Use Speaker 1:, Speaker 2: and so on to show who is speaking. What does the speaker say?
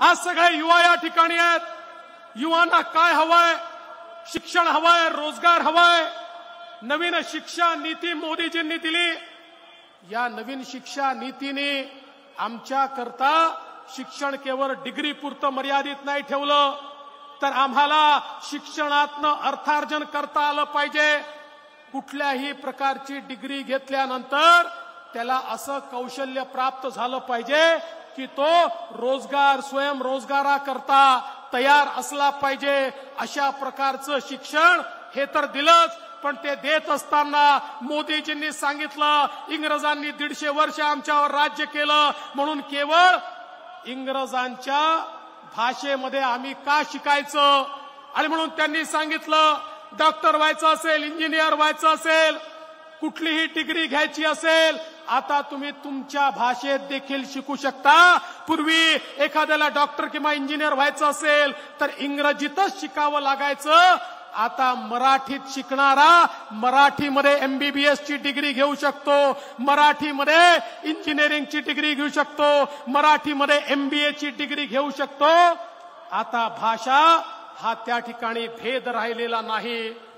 Speaker 1: आज सगळे युवा या ठिकाणी आहेत. युवांना काय हवंय? शिक्षण हवंय, रोजगार हवाय. नवीन शिक्षा नीती मोदीजींनी दिली. या नवीन शिक्षा नीतीने आमच्या करता शिक्षण केवळ डिग्री पुरतं मर्यादित नाही ठेवलं, तर आम्हाला शिक्षणातनं अर्थार्जन करता आलं पाहिजे. कुठल्याही प्रकारची डिग्री घेतल्यानंतर त्याला असं कौशल्य प्राप्त झालं पाहिजे की तो रोजगार स्वयंरोजगाराकरता तयार असला पाहिजे. अशा प्रकारचं शिक्षण हे तर दिलंच, पण ते देत असताना मोदीजींनी सांगितलं इंग्रजांनी 150 वर्ष आमच्यावर राज्य केलं म्हणून केवळ इंग्रजांच्या भाषेमध्ये आम्ही का शिकायचं. आणि म्हणून त्यांनी सांगितलं डॉक्टर व्हायचं असेल, इंजिनियर व्हायचं असेल, कुठलीही डिग्री घ्यायची असेल, आता तुम्ही तुमच्या भाषेत देखील शिकू शकता. पूर्वी एखाद्याला डॉक्टर किंवा इंजिनियर व्हायचं असेल तर इंग्रजीतच शिकावं लागायचं. आता मराठीत शिकणारा मराठीमध्ये MBBS ची डिग्री घेऊ शकतो, मराठीमध्ये इंजिनिअरिंगची डिग्री घेऊ शकतो, मराठीमध्ये MBA ची डिग्री घेऊ शकतो. आता भाषा हा त्या ठिकाणी भेद राहिलेला नाही.